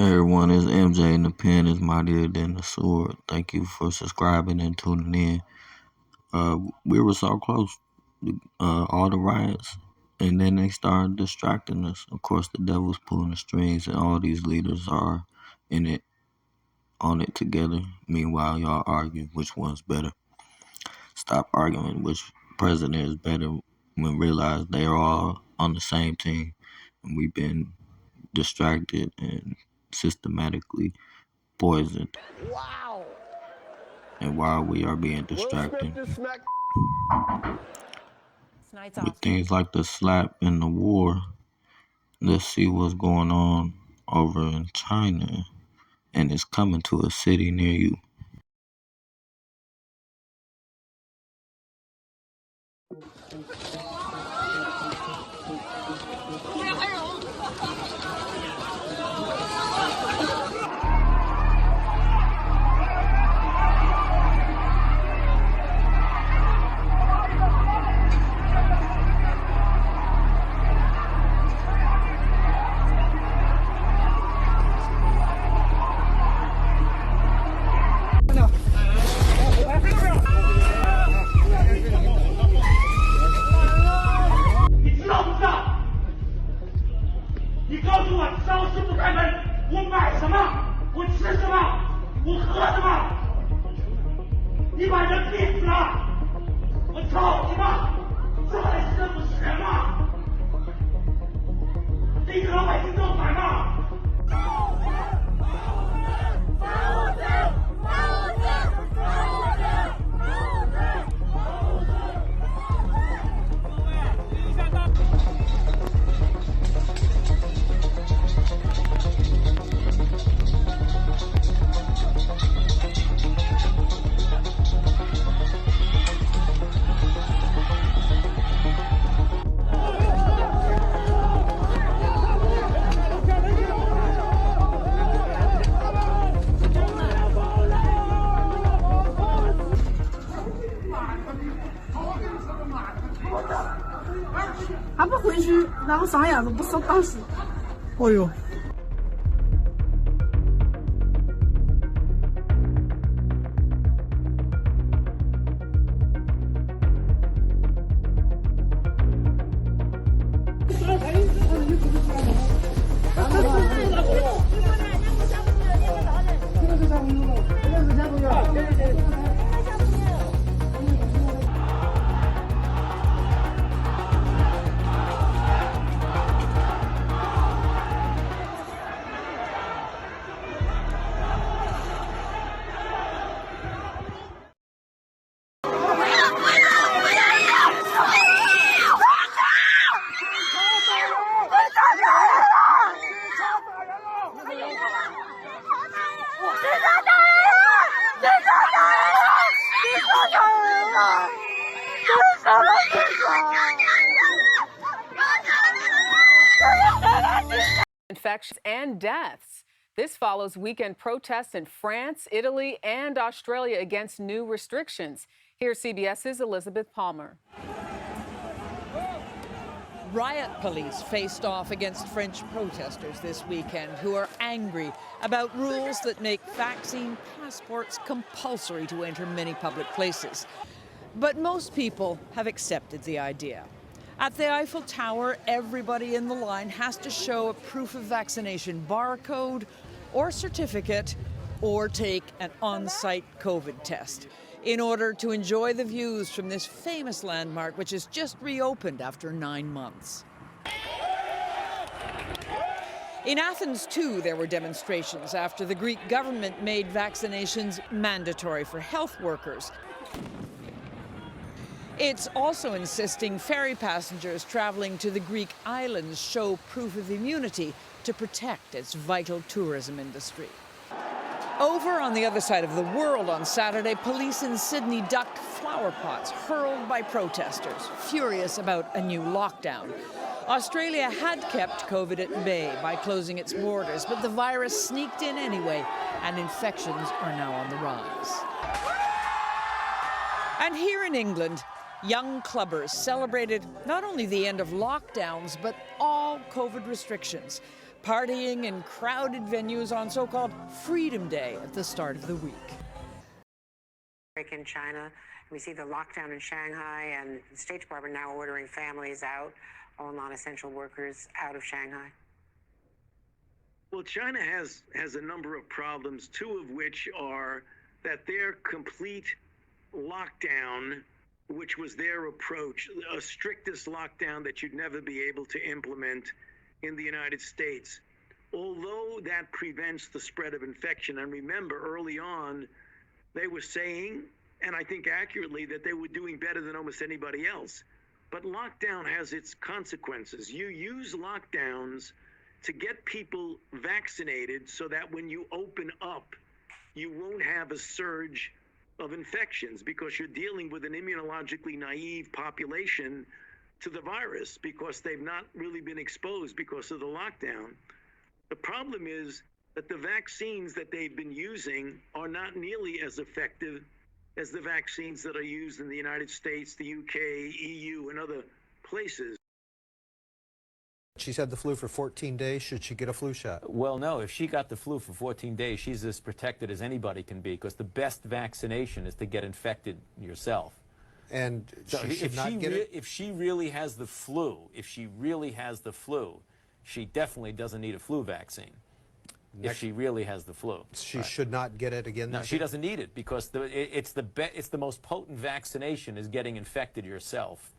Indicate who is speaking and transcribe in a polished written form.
Speaker 1: Hey everyone, it's MJ and the pen is mightier than the sword. Thank you for subscribing and tuning in. We were so close, all the riots, and then they started distracting us. Of course, the devil's pulling the strings, and all these leaders are in it, on it together. Meanwhile, y'all argue which one's better. Stop arguing which president is better when realize they are all on the same team, and we've been distracted and systematically poisoned.
Speaker 2: Wow.
Speaker 1: And while we are being distracted with things like the slap and the war, let's see what's going on over in China, and it's coming to a city near you.
Speaker 3: 还不回去，然后啥样子不是当时？哦呦！Infections
Speaker 4: and deaths. This follows weekend protests in France, Italy, and Australia against new restrictions. Here's CBS's Elizabeth Palmer.
Speaker 5: Riot police faced off against French protesters this weekend who are angry about rules that make vaccine passports compulsory to enter many public places. But most people have accepted the idea. At the Eiffel Tower, everybody in the line has to show a proof of vaccination barcode or certificate or take an on-site COVID test in order to enjoy the views from this famous landmark, which has just reopened after 9 months. In Athens, too, there were demonstrations after the Greek government made vaccinations mandatory for health workers. It's also insisting ferry passengers traveling to the Greek islands show proof of immunity to protect its vital tourism industry. Over on the other side of the world on Saturday, police in Sydney ducked flower pots hurled by protesters, furious about a new lockdown. Australia had kept COVID at bay by closing its borders, but the virus sneaked in anyway, and infections are now on the rise. And here in England, young clubbers celebrated not only the end of lockdowns, but all COVID restrictions partying in crowded venues on so-called Freedom Day at the start of the week.
Speaker 2: In China, we see the lockdown in Shanghai, and the State Department now ordering families out, all non-essential workers out of Shanghai.
Speaker 6: Well, China has a number of problems, two of which are that their complete lockdown, which was their approach, a strictest lockdown that you'd never be able to implement in the United States, although that prevents the spread of infection. And remember, early on, they were saying, and I think accurately, that they were doing better than almost anybody else. But lockdown has its consequences. You use lockdowns to get people vaccinated so that when you open up, you won't have a surge of infections because you're dealing with an immunologically naive population to the virus because they've not really been exposed because of the lockdown. The problem is that the vaccines that they've been using are not nearly as effective as the vaccines that are used in the United States, the UK, EU, and other places.
Speaker 7: She's had the flu for 14 days. Should she get a flu shot?
Speaker 8: Well, no. If she got the flu for 14 days, she's as protected as anybody can be because the best vaccination is to get infected yourself.
Speaker 7: And
Speaker 8: so
Speaker 7: she should not get it?
Speaker 8: If she really has the flu, she definitely doesn't need a flu vaccine. If she really has the flu,
Speaker 7: she should not get it again.
Speaker 8: No, she doesn't need it because it's the most potent vaccination is getting infected yourself.